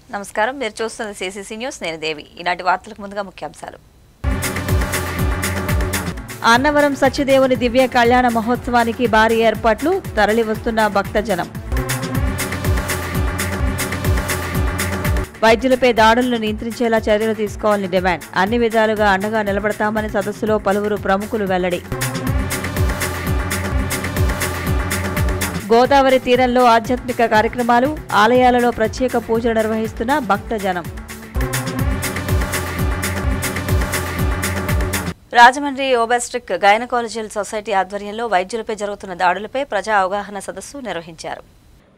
నమస్కారం మీరు చూస్తున్న సిసిసి న్యూస్ నేను దేవి ఈనాటి వార్తలకు ముందుగా ముఖ్యాంశాలు అన్నవరం సత్యదేవుని దివ్య కళ్యాణ మహోత్సవానికి భారీ ఏర్పాట్లు తరలివస్తున్న భక్తజనం వైద్యులపై దాడులను నియంత్రించేలా చర్యలు తీసుకోవాలని డిమాండ్ అన్ని విధాలుగా అండగా నిలబడతామని సదస్సులో పలువురు ప్రముఖులు వెల్లడి గోదావరి తీరంలో ఆధ్యాత్మిక కార్యక్రమాలు ఆలయాలలో ప్రత్యేక పూజలు నిర్వహిస్తున్న భక్తజనం రాజమండ్రి ఓబెస్ట్రిక్ గైనకాలజికల్ సొసైటీ ఆధ్వర్యంలో వైద్యులపై జరుగుతున్న దాడులపై ప్రజా అవగాహన సదస్సు నిర్వహించారు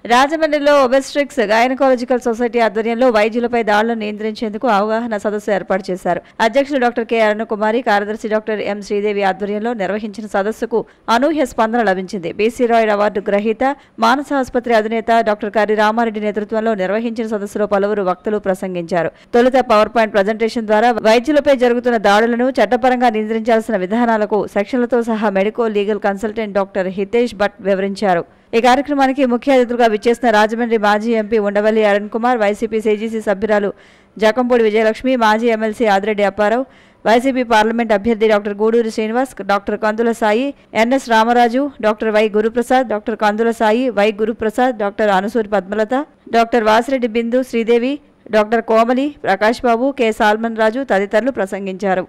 రాజమండ్రిలో ఓబెస్ట్రిక్స్ గైనకాలజికల్ సొసైటీ ఆధ్వర్యంలో వైద్యులపై దాడులను నియంత్రించేందుకు అవగాహన సదస్సు ఏర్పాటు చేశారు అధ్యక్షులు డాక్టర్ కె అరుణకుమారి కార్యదర్శి డాక్టర్ ఎం శ్రీదేవి ఆధ్వర్యంలో నిర్వహించిన సదస్సుకు అనూహ్య స్పందన లభించింది బీసీ రాయడ్ అవార్డు గ్రహీత మానస ఆసుపత్రి అధినేత డాక్టర్ కరి రామారెడ్డి నేతృత్వంలో నిర్వహించిన సదస్సులో పలువురు వక్తలు ప్రసంగించారు తొలుత పవర్ పాయింట్ ప్రజెంటేషన్ ద్వారా వైద్యులపై జరుగుతున్న దాడులను చట్టపరంగా నియంత్రించాల్సిన విధానాలకు సెక్షన్లతో సహా medico legal consultant doctor Hitesh Bhat వివరించారు ఈ కార్యక్రమానికి ముఖ్య అతిథులుగా విచ్చేసిన రాజమండ్రి మాజీ MP Undavalli Arun Kumar YCP CGC సభ్యురాలు జకంపూడి విజయలక్ష్మి మాజీ MLC Adireddy Apparao YCP parliament అభ్యర్థి doctor Guduri Srinivas doctor Kandula Sai NS Ramaraju doctor Y Guruprasad doctor Kandula Sai Y Guruprasad doctor Anusuri Padmalatha doctor Vasireddy Bindu Sridevi doctor Komali Prakash Babu K Salman Raju తదితరులు ప్రసంగించారు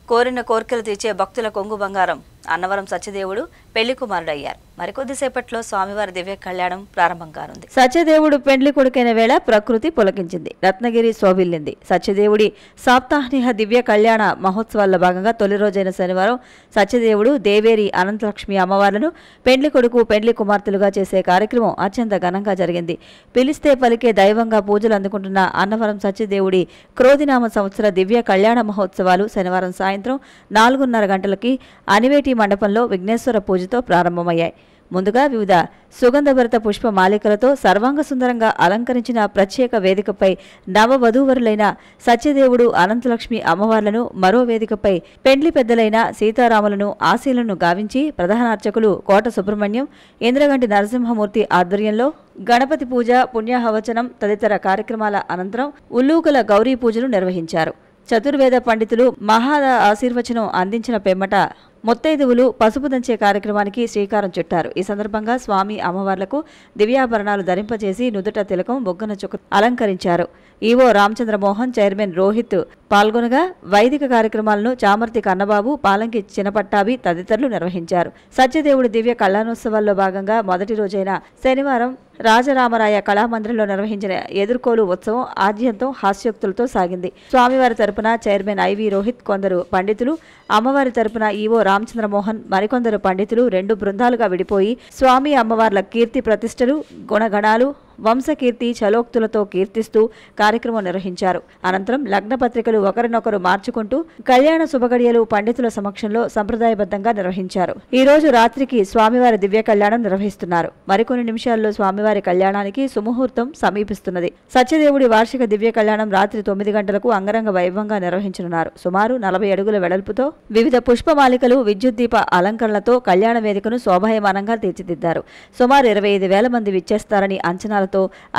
కోరిన కోర్కెలు తీర్చే భక్తుల కొంగు బంగారం అన్నవరం సత్యదేవుడు పెళ్లి కుమారుడయ్యారు మరికొద్దిసేపట్లో స్వామివారి దివ్య కళ్యాణం ప్రారంభం కానుంది సత్యదేవుడు పెండ్లి కొడుకైన వేళ ప్రకృతి పులకించింది రత్నగిరి శోభిల్లింది సత్యదేవుడి సాప్తాహ్నిహ దివ్య కళ్యాణ మహోత్సవాల్లో భాగంగా తొలి రోజైన శనివారం సత్యదేవుడు దేవేరి అనంతలక్ష్మి అమ్మవార్లను పెండ్లి కొడుకు పెండ్లి కుమార్తెలుగా చేసే కార్యక్రమం అత్యంత ఘనంగా జరిగింది పిలిస్తే పలికే దైవంగా పూజలు అందుకుంటున్న అన్నవరం సత్యదేవుడి క్రోధినామ సంవత్సర దివ్య కళ్యాణ మహోత్సవాలు శనివారం సాయంత్రం 4:30 గంటలకి అనివేటి మండపంలో విఘ్నేశ్వర పూజతో ప్రారంభమయ్యాయి ముందుగా వివిధ సుగంధభరిత పుష్ప మాలికలతో సర్వాంగ సుందరంగా అలంకరించిన ప్రత్యేక వేదికపై నవవధూవరులైన సత్యదేవుడు అనంతలక్ష్మి అమ్మవార్లను మరో వేదికపై పెండ్లి పెద్దలైన సీతారాములను ఆశీలను గావించి ప్రధాన అర్చకులు కోట సుబ్రహ్మణ్యం ఇంద్రగంటి నరసింహమూర్తి ఆధ్వర్యంలో గణపతి పూజ పుణ్యాహవచనం తదితర కార్యక్రమాల అనంతరం ఉల్లూకల గౌరీ పూజలు నిర్వహించారు చతుర్వేద పండితులు మహాద ఆశీర్వచనం అందించిన పెమ్మట ముత్తైదువులు పసుపు దంచే కార్యక్రమానికి శ్రీకారం చుట్టారు ఈ సందర్భంగా స్వామి అమ్మవార్లకు దివ్యాభరణాలు ధరింపజేసి నుదుట తిలకం బొగ్గన చుక్క అలంకరించారు ఈవో రామచంద్రమోహన్ చైర్మన్ రోహిత్ పాల్గొనగా వైదిక కార్యక్రమాలను చామర్తి కన్నబాబు పాలంకి చినపట్టాభి తదితరులు నిర్వహించారు సత్యదేవుడి దివ్య కళ్యాణోత్సవాల్లో భాగంగా మొదటి రోజైన శనివారం రాజరామరాయ కళామందిరంలో నిర్వహించిన ఎదుర్కోలు ఉత్సవం ఆద్యంతం హాస్యోక్తులతో సాగింది స్వామివారి తరపున చైర్మన్ ఐవి రోహిత్ కొందరు పండితులు అమ్మవారి తరపున ఈవో రామచంద్రమోహన్ మరికొందరు పండితులు 2 బృందాలుగా విడిపోయి స్వామి అమ్మవార్ల కీర్తి ప్రతిష్టలు గుణగణాలు వంశకీర్తి చలోక్తులతో కీర్తిస్తూ కార్యక్రమం నిర్వహించారు అనంతరం లగ్న పత్రికలు ఒకరినొకరు మార్చుకుంటూ కళ్యాణ శుభగడియలు పండితుల సమక్షంలో సంప్రదాయబద్ధంగా నిర్వహించారు ఈ రోజు రాత్రికి స్వామివారి దివ్య కళ్యాణం నిర్వహిస్తున్నారు మరికొన్ని నిమిషాల్లో స్వామివారి కళ్యాణానికి సుముహూర్తం సమీపిస్తున్నది సత్యదేవుడి వార్షిక దివ్య కళ్యాణం రాత్రి 9 గంటలకు అంగరంగ వైభవంగా నిర్వహించనున్నారు సుమారు 40 అడుగుల వెడల్పుతో వివిధ పుష్పమాలికలు విద్యుత్ దీప అలంకరణలతో కళ్యాణ వేదికను శోభాయమానంగా తీర్చిదిద్దారు సుమారు 25,000 మంది విచ్చేస్తారని అంచనాలతో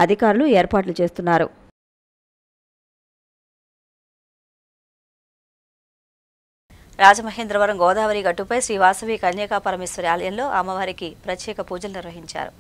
అధికారులు ఏర్పాట్లు చేస్తున్నారు రాజమహేంద్రవరం గోదావరి గట్టుపై శ్రీ వాసవి కన్యకా పరమేశ్వరి ఆలయంలో అమ్మవారికి ప్రత్యేక పూజలు నిర్వహించారు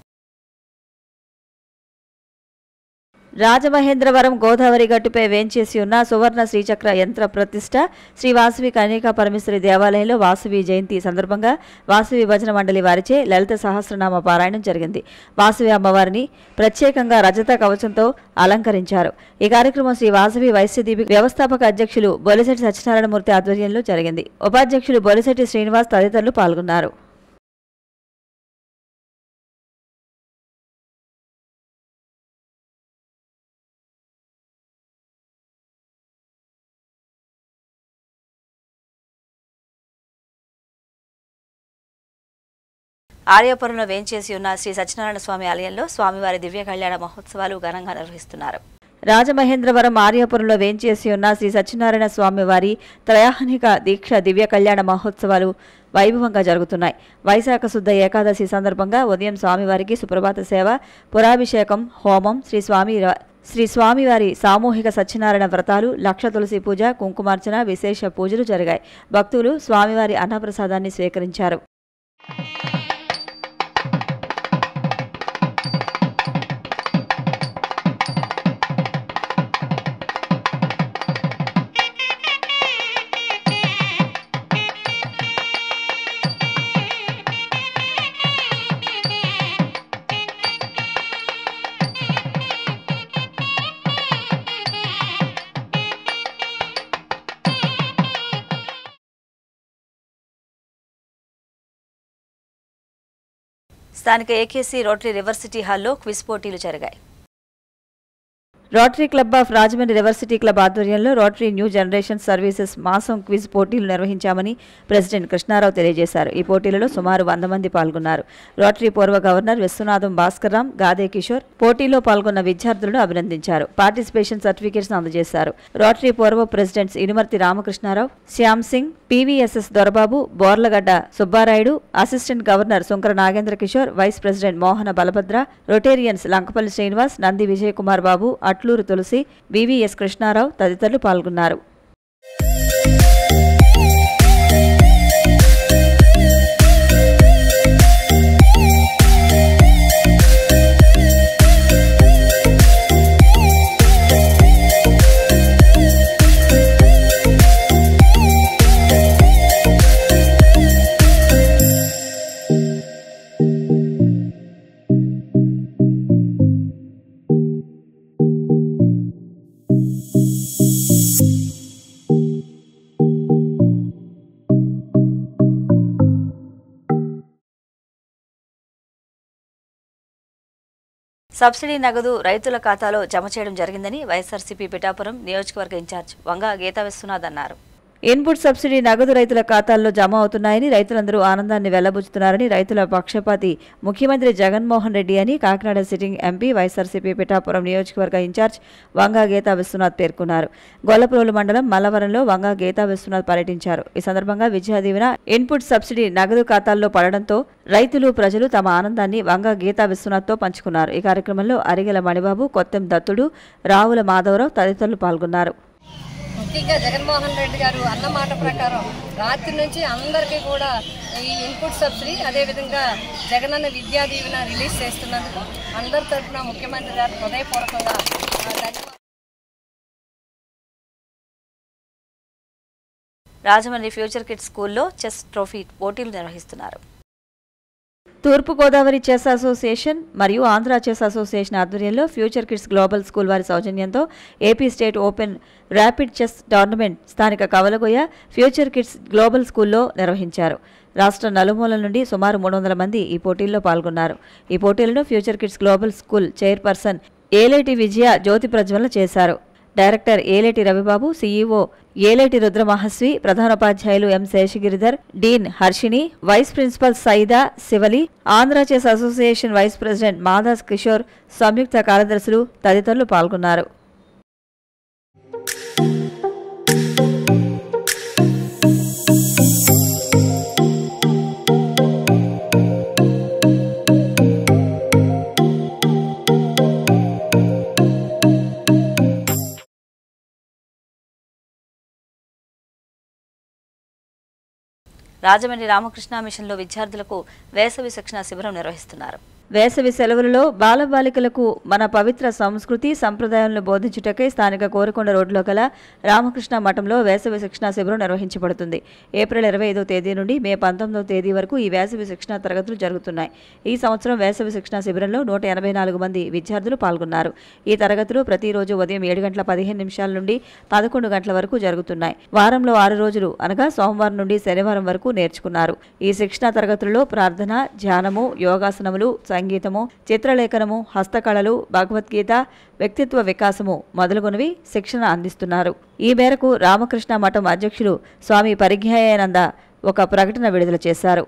రాజమహేంద్రవరం గోదావరి గట్టుపై వేంచేసి ఉన్న సువర్ణ శ్రీచక్ర యంత్ర ప్రతిష్ట శ్రీ వాసవి కన్యకా పరమేశ్వరి దేవాలయంలో వాసవి జయంతి సందర్భంగా వాసవి భజన మండలి వారిచే లలిత సహస్రనామ పారాయణం జరిగింది వాసవి అమ్మవారిని ప్రత్యేకంగా రజత కవచంతో అలంకరించారు ఈ కార్యక్రమం శ్రీ వాసవి వైశ్యదీపి వ్యవస్థాపక అధ్యక్షులు బొలిశెట్టి సత్యనారాయణమూర్తి ఆధ్వర్యంలో జరిగింది ఉపాధ్యక్షులు బొలిశెట్టి శ్రీనివాస్ తదితరులు పాల్గొన్నారు ఆర్యాపురంలో వేంచేసి ఉన్న శ్రీ సత్యనారాయణ స్వామి ఆలయంలో స్వామివారి దివ్య కళ్యాణ మహోత్సవాలు ఘనంగా నిర్వహిస్తున్నారు. రాజమహేంద్రవరం ఆర్యాపురంలో వేంచేసి ఉన్న శ్రీ సత్యనారాయణ స్వామి వారి త్రయాహనిక దీక్ష దివ్య కళ్యాణ మహోత్సవాలు వైభవంగా జరుగుతున్నాయి. వైశాఖ శుద్ధ ఏకాదశి సందర్భంగా ఉదయం స్వామివారికి సుప్రభాత సేవ, పురాభిషేకం, హోమం, శ్రీ స్వామివారి సామూహిక సత్యనారాయణ వ్రతాలు, లక్ష తులసి పూజ, కుంకుమార్చన, విశేష పూజలు జరిగాయి. భక్తులు స్వామివారి అన్నప్రసాదాన్ని స్వీకరించారు. స్థానిక ఏకేసీ రోటరీ రివర్సిటీ హాల్లో క్విజ్ పోటీలు జరిగాయి. Rotary club of Rajahmundry river city club ఆధ్వర్యంలో రోటరీ న్యూ జనరేషన్ సర్వీసెస్ మాసం క్విజ్ పోటీలు నిర్వహించామని ప్రెసిడెంట్ కృష్ణారావు తెలియజేశారు. ఈ పోటీలలో సుమారు 100 మంది పాల్గొన్నారు. రోటరీ పూర్వ గవర్నర్ విశ్వనాథం భాస్కర్రాం, గాదే కిషోర్ పోటీలో పాల్గొన్న విద్యార్థులను అభినందించారు. పార్టిసిపేషన్ సర్టిఫికేట్స్ అందజేశారు. రోటరీ పూర్వ presidents Inumarthi Ramakrishnarao, Shyam Singh, PVSS Dorababu, Borlagadda Subbarayudu, assistant governor Sunkara Nagendra Kishore, vice president Mohana Balabhadra, rotarians Lankapalli Srinivas, Nandi Vijayakumar Babu, Atluru Tulasi, VVS Krishnarao తదితరులు పాల్గొన్నారు. సబ్సిడీ నగదు రైతుల ఖాతాలో జమ చేయడం జరిగిందని వైఎస్ఆర్సీపీ పిఠాపురం నియోజకవర్గ ఇన్ఛార్జ్ వంగ గీతా విశ్వనాథ్ అన్నారు. ఇన్పుట్ సబ్సిడీ నగదు రైతుల ఖాతాల్లో జమ అవుతున్నాయని, రైతులందరూ ఆనందాన్ని వెళ్లబుచ్చుతున్నారని రైతుల పక్షపాతి ముఖ్యమంత్రి జగన్మోహన్ రెడ్డి అని కాకినాడ సిట్టింగ్ ఎంపీ వైఎస్ఆర్సీపీ పిఠాపురం నియోజకవర్గ ఇన్ఛార్జ్ వంగ గీతా విశ్వనాథ్ పేర్కొన్నారు. గొల్లప్రోలు మండలం మల్లవరంలో వంగ గీతా విశ్వనాథ్ పర్యటించారు. ఈ సందర్భంగా విద్యా దీవెన ఇన్పుట్ సబ్సిడీ నగదు ఖాతాల్లో పడడంతో రైతులు, ప్రజలు తమ ఆనందాన్ని వంగ గీతా విశ్వనాథ్తో పంచుకున్నారు. ఈ కార్యక్రమంలో అరిగెల మణిబాబు, కొత్తెం దత్తుడు, రావుల మాధవరావు తదితరులు పాల్గొన్నారు. ముఖ్యంగా జగన్మోహన్ రెడ్డి గారు అన్న మాట ప్రకారం రాత్రి నుంచి అందరికీ కూడా ఈ ఇన్పుట్ సబ్సిడీ, అదేవిధంగా జగనన్న విద్యా దీవెన రిలీజ్ చేస్తున్నందుకు అందరి తరఫున ముఖ్యమంత్రి గారు హృదయపూర్వకంగా రాజమండ్రి ఫ్యూచర్ కిడ్స్ స్కూల్లో చెస్ ట్రోఫీ పోటీలు నిర్వహిస్తున్నారు. తూర్పుగోదావరి చెస్ అసోసియేషన్ మరియు ఆంధ్ర చెస్ అసోసియేషన్ ఆధ్వర్యంలో ఫ్యూచర్ కిడ్స్ గ్లోబల్ స్కూల్ వారి సౌజన్యంతో AP state open rapid chess tournament స్థానిక కవలగొయ్య ఫ్యూచర్ కిడ్స్ గ్లోబల్ స్కూల్లో నిర్వహించారు. రాష్ట్ర నలుమూలల నుండి సుమారు 300 మంది ఈ పోటీల్లో పాల్గొన్నారు. ఈ పోటీలను future kids global school chairperson Eleti Vijaya జ్యోతి ప్రజ్వలన చేశారు. డైరెక్టర్ ఏలేటి రవిబాబు, సీఈఓ ఏలేటి రుద్రమహస్వి, ప్రధానోపాధ్యాయులు M Seshagiridhar, dean Harshini, vice principal Saida Shivali, Andhra chess association vice president Madas Kishore, సంయుక్త కార్యదర్శులు తదితరులు పాల్గొన్నారు. రాజమండ్రి రామకృష్ణ మిషన్లో విద్యార్థులకు వేసవి శిక్షణ శిబిరం నిర్వహిస్తున్నారు. వేసవి సెలవులలో బాలబాలికలకు మన పవిత్ర సంస్కృతి సంప్రదాయాలను బోధించుటకై స్థానిక కోరకొండ రోడ్లో గల రామకృష్ణ మఠంలో వేసవి శిక్షణ శిబిరం నిర్వహించబడుతుంది. ఏప్రిల్ 25వ తేదీ నుండి మే 19వ తేదీ వరకు ఈ వేసవి శిక్షణ తరగతులు జరుగుతున్నాయి. ఈ సంవత్సరం వేసవి శిక్షణ శిబిరంలో 184 మంది విద్యార్థులు పాల్గొన్నారు. ఈ తరగతులు ప్రతిరోజు ఉదయం 7:15 నుండి 11 గంటల వరకు జరుగుతున్నాయి. వారంలో 6 రోజులు అనగా సోమవారం నుండి శనివారం వరకు నేర్చుకున్నారు. ఈ శిక్షణ తరగతుల్లో ప్రార్థన, ధ్యానము, యోగాసనములు, సంగీతము, చిత్రలేఖనము, హస్తకళలు, భగవద్గీత, వ్యక్తిత్వ వికాసము మొదలుగునవి శిక్షణ అందిస్తున్నారు. ఈ మేరకు రామకృష్ణ మఠం అధ్యక్షులు స్వామి పరిజ్ఞాయానంద ఒక ప్రకటన విడుదల చేశారు.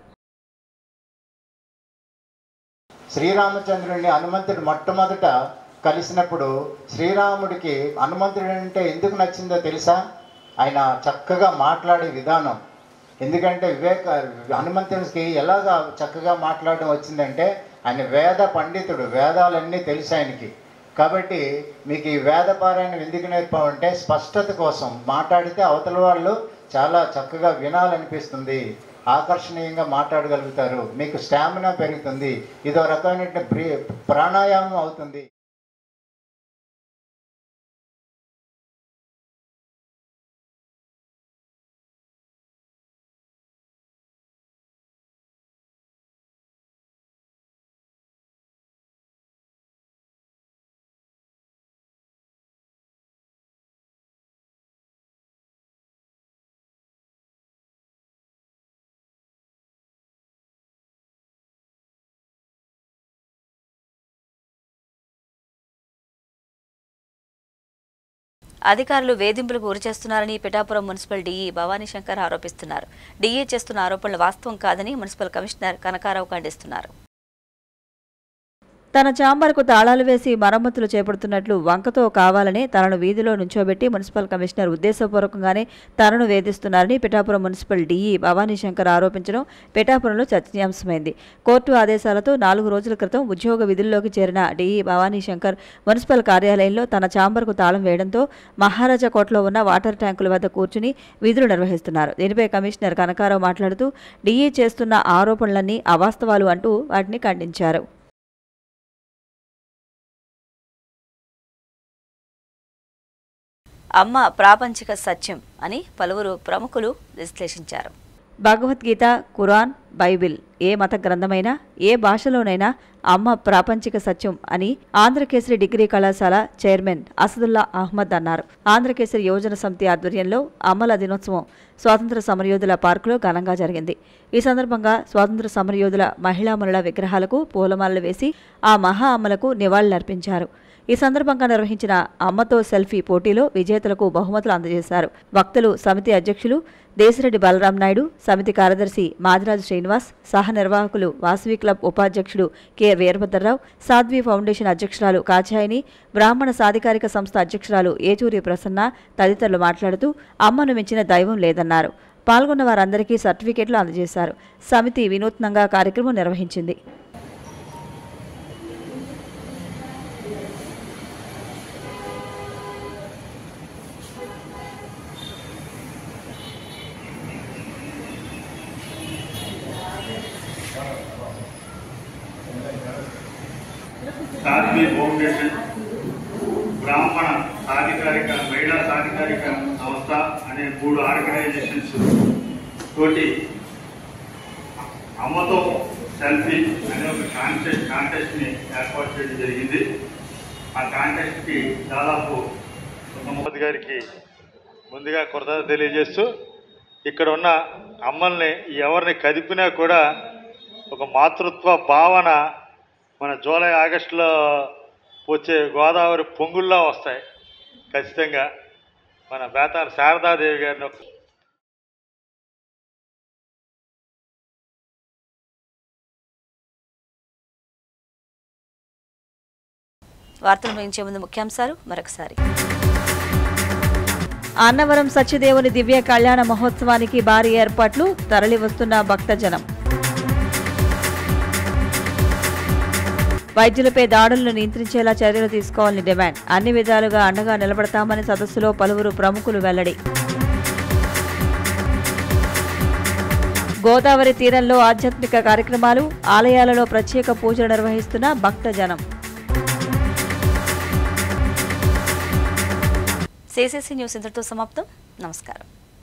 శ్రీరామచంద్రుడిని హనుమంతుడు మొట్టమొదట కలిసినప్పుడు శ్రీరాముడికి హనుమంతుడు అంటే ఎందుకు నచ్చిందో తెలుసా? ఆయన చక్కగా మాట్లాడే విధానం. ఎందుకంటే హనుమంతుడికి ఎలాగా చక్కగా మాట్లాడడం వచ్చిందంటే ఆయన వేద పండితుడు, వేదాలన్నీ తెలుసు ఆయనకి. కాబట్టి మీకు ఈ వేద పారాయణం ఎందుకు నేర్పామంటే స్పష్టత కోసం. మాట్లాడితే అవతల వాళ్ళు చాలా చక్కగా వినాలనిపిస్తుంది, ఆకర్షణీయంగా మాట్లాడగలుగుతారు, మీకు స్టామినా పెరుగుతుంది, ఇదో రకమైన ప్రాణాయామం అవుతుంది. అధికారులు వేధింపులకు గురిచేస్తున్నారని పిఠాపురం మున్సిపల్ డీఈ భవానీ శంకర్ ఆరోపిస్తున్నారు. డీఈ చేస్తున్న ఆరోపణలు వాస్తవం కాదని మున్సిపల్ కమిషనర్ కనకారావు ఖండిస్తున్నారు. తన ఛాంబర్కు తాళాలు వేసి మరమ్మతులు చేపడుతున్నట్లు వంకతో కావాలని తనను వీధిలో నుంచోబెట్టి మున్సిపల్ కమిషనర్ ఉద్దేశపూర్వకంగానే తనను వేధిస్తున్నారని పిఠాపురం మున్సిపల్ డీఈ భవానీ శంకర్ ఆరోపించడం పిఠాపురంలో చర్చనీయాంశమైంది. కోర్టు ఆదేశాలతో 4 రోజుల క్రితం ఉద్యోగ విధుల్లోకి చేరిన డీఈ భవానీ శంకర్ మున్సిపల్ కార్యాలయంలో తన ఛాంబర్కు తాళం వేయడంతో మహారాజా కోటలో ఉన్న వాటర్ ట్యాంకుల వద్ద కూర్చుని విధులు నిర్వహిస్తున్నారు. దీనిపై కమిషనర్ కనకారావు మాట్లాడుతూ డీఈ చేస్తున్న ఆరోపణలన్నీ అవాస్తవాలు అంటూ వాటిని ఖండించారు. అమ్మ ప్రాపంచిక సత్యం అని పలువురు ప్రముఖులు విశ్లేషించారు. భగవద్గీత, ఖురాన్, బైబిల్ ఏ మత గ్రంథమైనా ఏ భాషలోనైనా అమ్మ ప్రాపంచిక సత్యం అని ఆంధ్రకేసరి డిగ్రీ కళాశాల చైర్మన్ అసదుల్లా అహ్మద్ అన్నారు. ఆంధ్రకేసరి యువజన సమితి ఆధ్వర్యంలో అమ్మల దినోత్సవం స్వాతంత్ర సమరయోధుల పార్కులో ఘనంగా జరిగింది. ఈ సందర్భంగా స్వాతంత్ర సమరయోధుల మహిళామణుల విగ్రహాలకు పూలమాలలు వేసి ఆ మహా అమ్మలకు నివాళులర్పించారు. ఈ సందర్భంగా నిర్వహించిన అమ్మతో సెల్ఫీ పోటీలో విజేతలకు బహుమతులు అందజేశారు. వక్తలు సమితి అధ్యక్షులు దేశిరెడ్డి బలరాం నాయుడు, సమితి కార్యదర్శి మాదిరాజు శ్రీనివాస్, సహ నిర్వాహకులు వాసవి క్లబ్ ఉపాధ్యక్షుడు కె వీరభద్రరావు, సాధ్వి ఫౌండేషన్ అధ్యక్షురాలు కాచాయిని, బ్రాహ్మణ సాధికారిక సంస్థ అధ్యక్షురాలు ఏచూరి ప్రసన్న తదితరులు మాట్లాడుతూ అమ్మను మించిన దైవం లేదన్నారు. పాల్గొన్న వారందరికీ సర్టిఫికెట్లు అందజేశారు. సమితి వినూత్నంగా కార్యక్రమం నిర్వహించింది. సాధ్వి ఫౌండేషన్, బ్రాహ్మణ సాధికారిక మహిళా సాధికారిక సంస్థ అనే 3 ఆర్గనైజేషన్స్ తోటి అమ్మతో సెల్ఫీ అనే ఒక కాంటెస్ట్ ని ఏర్పాటు చేయడం జరిగింది. ఆ కాంటెస్ట్ కి దాదాపు మహమ్మద్ గారికి ముందుగా కృతజ్ఞత తెలియజేస్తూ, ఇక్కడ ఉన్న అమ్మల్ని ఎవరిని కదిపినా కూడా ఒక మాతృత్వ భావన మన జూలై ఆగస్టులో వచ్చే గోదావరి పొంగుల్లా వస్తాయి. ఖచ్చితంగా మన బేతాల శారదాదేవి గారిని వార్తలు ముగించే ముందు ముఖ్యాంశాలు మరొకసారి. అన్నవరం సత్యదేవుని దివ్య కళ్యాణ మహోత్సవానికి భారీ ఏర్పాట్లు, తరలివస్తున్న భక్తజనం. వైద్యులపై దాడులను నియంత్రించేలా చర్యలు తీసుకోవాలని డిమాండ్. అన్ని విధాలుగా అండగా నిలబడతామని సదస్సులో పలువురు ప్రముఖులు వెల్లడి. గోదావరి తీరంలో ఆధ్యాత్మిక కార్యక్రమాలు, ఆలయాలలో ప్రత్యేక పూజలు నిర్వహిస్తున్న భక్తజనం. సిసిసి న్యూస్ ఇంతటితో సమాప్తం. నమస్కారం.